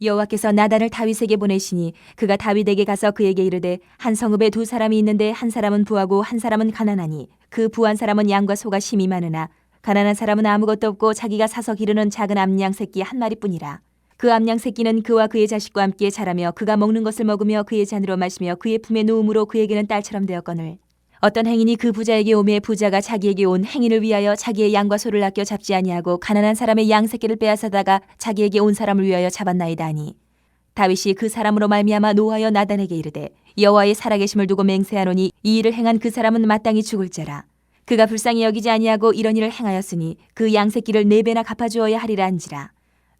여호와께서 나단을 다윗에게 보내시니 그가 다윗에게 가서 그에게 이르되 한 성읍에 두 사람이 있는데 한 사람은 부하고 한 사람은 가난하니 그 부한 사람은 양과 소가 심이 많으나 가난한 사람은 아무것도 없고 자기가 사서 기르는 작은 암양 새끼 한 마리뿐이라. 그 암양 새끼는 그와 그의 자식과 함께 자라며 그가 먹는 것을 먹으며 그의 잔으로 마시며 그의 품에 누움으로 그에게는 딸처럼 되었거늘 어떤 행인이 그 부자에게 오매 부자가 자기에게 온 행인을 위하여 자기의 양과 소를 아껴 잡지 아니하고 가난한 사람의 양 새끼를 빼앗아다가 자기에게 온 사람을 위하여 잡았나이다 하니 다윗이 그 사람으로 말미암아 노하여 나단에게 이르되 여호와의 살아계심을 두고 맹세하노니 이 일을 행한 그 사람은 마땅히 죽을지라. 그가 불쌍히 여기지 아니하고 이런 일을 행하였으니 그 양 새끼를 4배나 갚아주어야 하리라 한지라.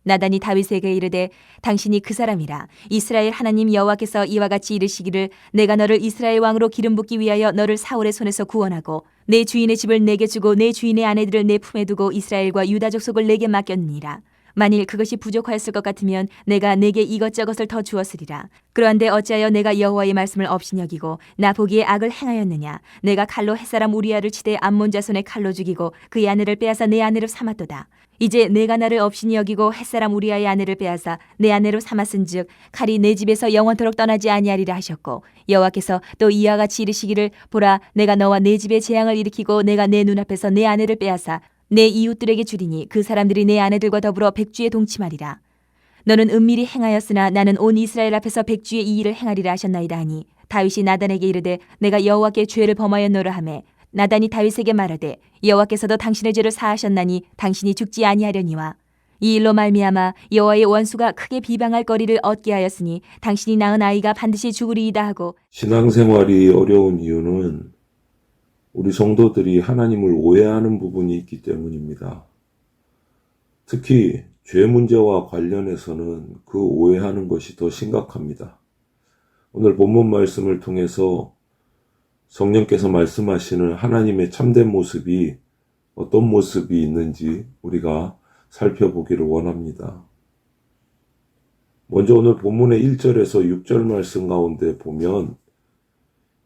나단이 다윗에게 이르되 당신이 그 사람이라. 이스라엘 하나님 여호와께서 이와 같이 이르시기를 내가 너를 이스라엘 왕으로 기름 붓기 위하여 너를 사울의 손에서 구원하고 내 주인의 집을 내게 주고 내 주인의 아내들을 내 품에 두고 이스라엘과 유다 족속을 내게 맡겼느니라. 만일 그것이 부족하였을 것 같으면 내가 내게 이것저것을 더 주었으리라. 그런데 어찌하여 내가 여호와의 말씀을 업신여기고 나 보기에 악을 행하였느냐. 내가 칼로 햇사람 우리아를 치되 암몬 자손의 칼로 죽이고 그의 아내를 빼앗아 내 아내로 삼았도다. 이제 내가 나를 업신이 여기고 햇사람 우리아의 아내를 빼앗아 내 아내로 삼았은즉 칼이 내 집에서 영원토록 떠나지 아니하리라 하셨고 여호와께서 또 이와 같이 이르시기를 보라 내가 너와 내 집에 재앙을 일으키고 내가 내 눈앞에서 내 아내를 빼앗아 내 이웃들에게 주리니 그 사람들이 내 아내들과 더불어 백주에 동침하리라. 너는 은밀히 행하였으나 나는 온 이스라엘 앞에서 백주의 이 일을 행하리라 하셨나이다 하니 다윗이 나단에게 이르되 내가 여호와께 죄를 범하였노라 하매 나단이 다윗에게 말하되 여호와께서도 당신의 죄를 사하셨나니 당신이 죽지 아니하려니와 이 일로 말미암아 여호와의 원수가 크게 비방할 거리를 얻게 하였으니 당신이 낳은 아이가 반드시 죽으리이다 하고. 신앙생활이 어려운 이유는 우리 성도들이 하나님을 오해하는 부분이 있기 때문입니다. 특히 죄 문제와 관련해서는 그 오해하는 것이 더 심각합니다. 오늘 본문 말씀을 통해서 성령께서 말씀하시는 하나님의 참된 모습이 어떤 모습이 있는지 우리가 살펴보기를 원합니다. 먼저 오늘 본문의 1절에서 6절 말씀 가운데 보면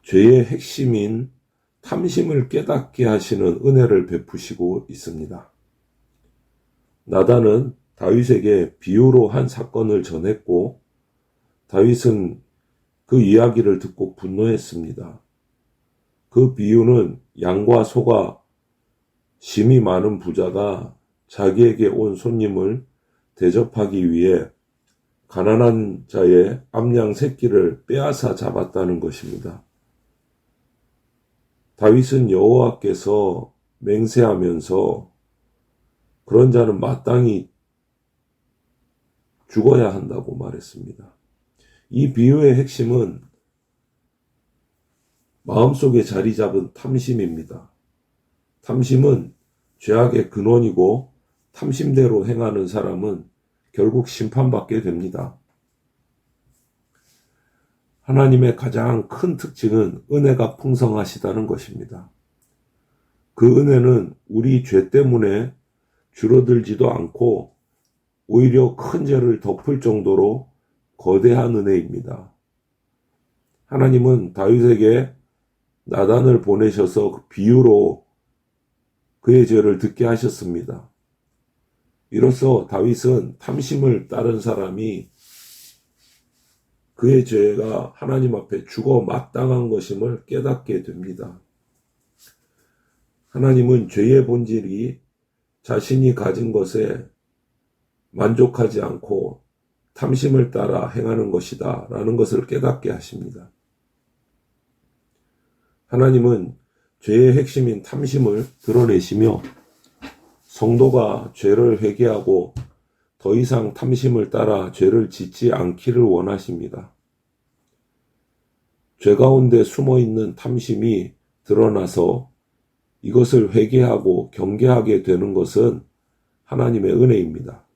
죄의 핵심인 탐심을 깨닫게 하시는 은혜를 베푸시고 있습니다. 나단은 다윗에게 비유로 한 사건을 전했고 다윗은 그 이야기를 듣고 분노했습니다. 그 비유는 양과 소가 심이 많은 부자가 자기에게 온 손님을 대접하기 위해 가난한 자의 암양 새끼를 빼앗아 잡았다는 것입니다. 다윗은 여호와께서 맹세하면서 그런 자는 마땅히 죽어야 한다고 말했습니다. 이 비유의 핵심은 마음속에 자리 잡은 탐심입니다. 탐심은 죄악의 근원이고 탐심대로 행하는 사람은 결국 심판받게 됩니다. 하나님의 가장 큰 특징은 은혜가 풍성하시다는 것입니다. 그 은혜는 우리 죄 때문에 줄어들지도 않고 오히려 큰 죄를 덮을 정도로 거대한 은혜입니다. 하나님은 다윗에게 나단을 보내셔서 그 비유로 그의 죄를 듣게 하셨습니다. 이로써 다윗은 탐심을 따른 사람이 그의 죄가 하나님 앞에 죽어 마땅한 것임을 깨닫게 됩니다. 하나님은 죄의 본질이 자신이 가진 것에 만족하지 않고 탐심을 따라 행하는 것이다 라는 것을 깨닫게 하십니다. 하나님은 죄의 핵심인 탐심을 드러내시며 성도가 죄를 회개하고 더 이상 탐심을 따라 죄를 짓지 않기를 원하십니다. 죄 가운데 숨어있는 탐심이 드러나서 이것을 회개하고 경계하게 되는 것은 하나님의 은혜입니다.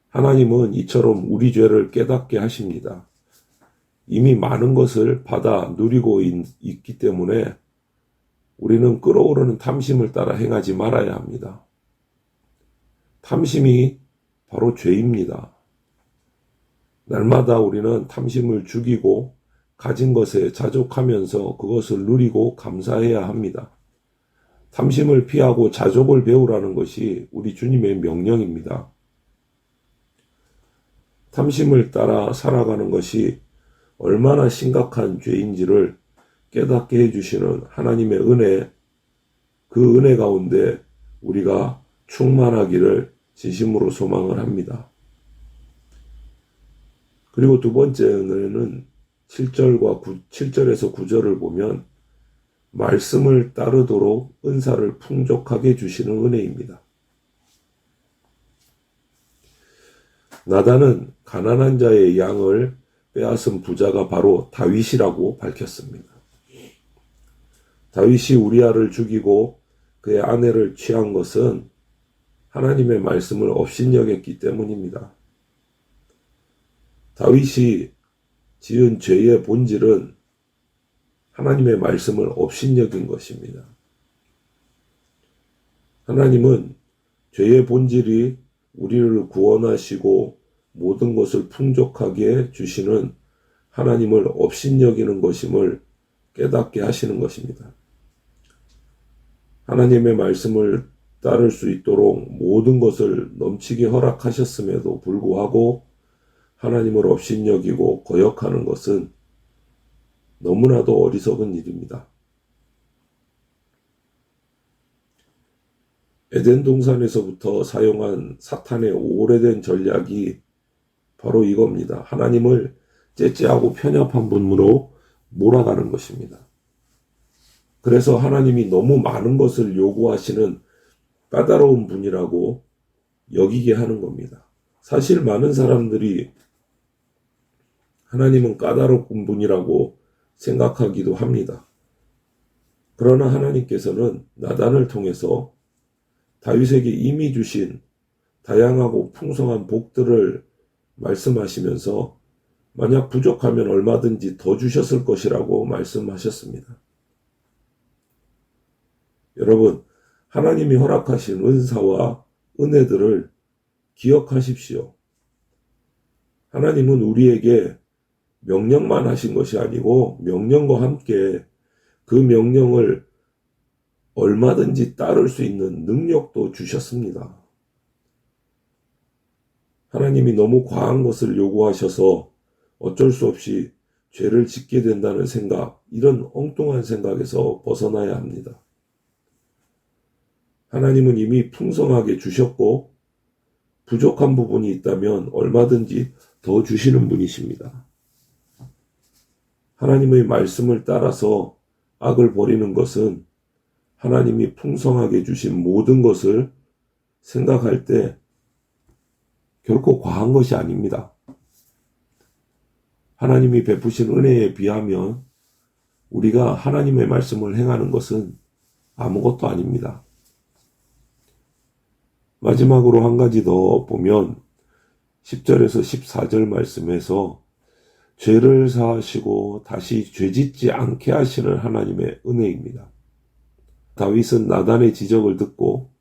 하나님은 이처럼 우리 죄를 깨닫게 하십니다. 이미 많은 것을 받아 누리고 있기 때문에 우리는 끓어오르는 탐심을 따라 행하지 말아야 합니다. 탐심이 바로 죄입니다. 날마다 우리는 탐심을 죽이고 가진 것에 자족하면서 그것을 누리고 감사해야 합니다. 탐심을 피하고 자족을 배우라는 것이 우리 주님의 명령입니다. 탐심을 따라 살아가는 것이 얼마나 심각한 죄인지를 깨닫게 해주시는 하나님의 은혜, 그 은혜 가운데 우리가 충만하기를 진심으로 소망을 합니다. 그리고 두 번째 은혜는 7절에서 9절을 보면 말씀을 따르도록 은사를 풍족하게 주시는 은혜입니다. 나단은 가난한 자의 양을 빼앗은 부자가 바로 다윗이라고 밝혔습니다. 다윗이 우리아를 죽이고 그의 아내를 취한 것은 하나님의 말씀을 업신여겼기 때문입니다. 다윗이 지은 죄의 본질은 하나님의 말씀을 업신여긴 것입니다. 하나님은 죄의 본질이 우리를 구원하시고 모든 것을 풍족하게 주시는 하나님을 업신여기는 것임을 깨닫게 하시는 것입니다. 하나님의 말씀을 따를 수 있도록 모든 것을 넘치게 허락하셨음에도 불구하고 하나님을 업신여기고 거역하는 것은 너무나도 어리석은 일입니다. 에덴 동산에서부터 사용한 사탄의 오래된 전략이 바로 이겁니다. 하나님을 째째하고 편협한 분으로 몰아가는 것입니다. 그래서 하나님이 너무 많은 것을 요구하시는 까다로운 분이라고 여기게 하는 겁니다. 사실 많은 사람들이 하나님은 까다로운 분이라고 생각하기도 합니다. 그러나 하나님께서는 나단을 통해서 다윗에게 이미 주신 다양하고 풍성한 복들을 말씀하시면서 만약 부족하면 얼마든지 더 주셨을 것이라고 말씀하셨습니다. 여러분, 하나님이 허락하신 은사와 은혜들을 기억하십시오. 하나님은 우리에게 명령만 하신 것이 아니고 명령과 함께 그 명령을 얼마든지 따를 수 있는 능력도 주셨습니다. 하나님이 너무 과한 것을 요구하셔서 어쩔 수 없이 죄를 짓게 된다는 생각, 이런 엉뚱한 생각에서 벗어나야 합니다. 하나님은 이미 풍성하게 주셨고 부족한 부분이 있다면 얼마든지 더 주시는 분이십니다. 하나님의 말씀을 따라서 악을 버리는 것은 하나님이 풍성하게 주신 모든 것을 생각할 때 결코 과한 것이 아닙니다. 하나님이 베푸신 은혜에 비하면 우리가 하나님의 말씀을 행하는 것은 아무것도 아닙니다. 마지막으로 한 가지 더 보면 10절에서 14절 말씀에서 죄를 사하시고 다시 죄짓지 않게 하시는 하나님의 은혜입니다. 다윗은 나단의 지적을 듣고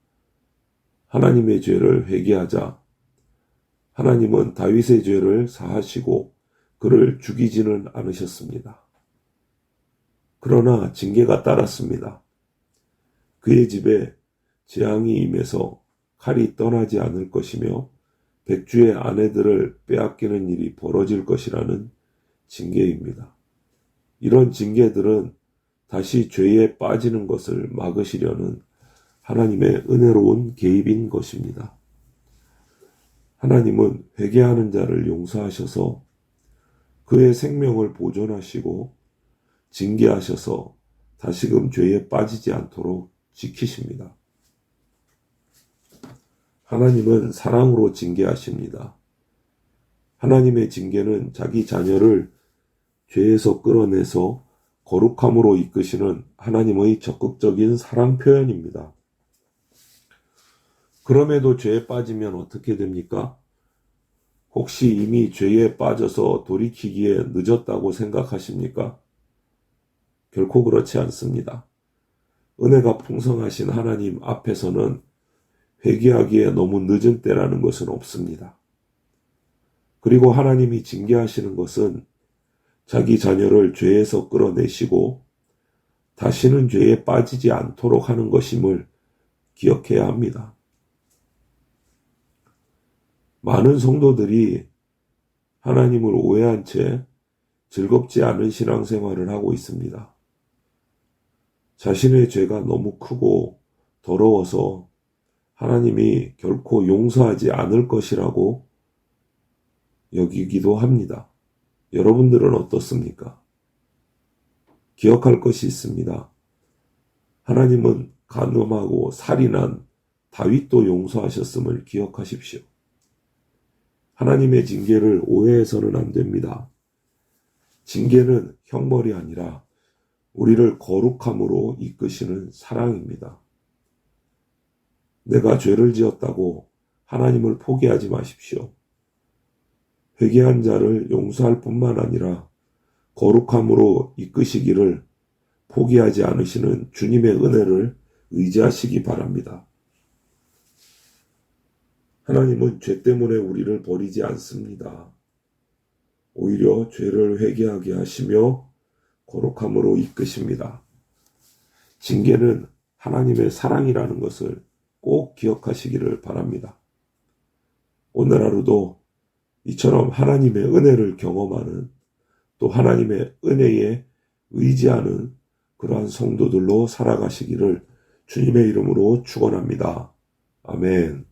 하나님의 죄를 회개하자 하나님은 다윗의 죄를 사하시고 그를 죽이지는 않으셨습니다. 그러나 징계가 따랐습니다. 그의 집에 재앙이 임해서 칼이 떠나지 않을 것이며 백주의 아내들을 빼앗기는 일이 벌어질 것이라는 징계입니다. 이런 징계들은 다시 죄에 빠지는 것을 막으시려는 하나님의 은혜로운 개입인 것입니다. 하나님은 회개하는 자를 용서하셔서 그의 생명을 보존하시고 징계하셔서 다시금 죄에 빠지지 않도록 지키십니다. 하나님은 사랑으로 징계하십니다. 하나님의 징계는 자기 자녀를 죄에서 끌어내서 거룩함으로 이끄시는 하나님의 적극적인 사랑 표현입니다. 그럼에도 죄에 빠지면 어떻게 됩니까? 혹시 이미 죄에 빠져서 돌이키기에 늦었다고 생각하십니까? 결코 그렇지 않습니다. 은혜가 풍성하신 하나님 앞에서는 회개하기에 너무 늦은 때라는 것은 없습니다. 그리고 하나님이 징계하시는 것은 자기 자녀를 죄에서 끌어내시고 다시는 죄에 빠지지 않도록 하는 것임을 기억해야 합니다. 많은 성도들이 하나님을 오해한 채 즐겁지 않은 신앙생활을 하고 있습니다. 자신의 죄가 너무 크고 더러워서 하나님이 결코 용서하지 않을 것이라고 여기기도 합니다. 여러분들은 어떻습니까? 기억할 것이 있습니다. 하나님은 간음하고 살인한 다윗도 용서하셨음을 기억하십시오. 하나님의 징계를 오해해서는 안 됩니다. 징계는 형벌이 아니라 우리를 거룩함으로 이끄시는 사랑입니다. 내가 죄를 지었다고 하나님을 포기하지 마십시오. 회개한 자를 용서할 뿐만 아니라 거룩함으로 이끄시기를 포기하지 않으시는 주님의 은혜를 의지하시기 바랍니다. 하나님은 죄 때문에 우리를 버리지 않습니다. 오히려 죄를 회개하게 하시며 거룩함으로 이끄십니다. 징계는 하나님의 사랑이라는 것을 꼭 기억하시기를 바랍니다. 오늘 하루도 이처럼 하나님의 은혜를 경험하는, 또 하나님의 은혜에 의지하는 그러한 성도들로 살아가시기를 주님의 이름으로 축원합니다. 아멘.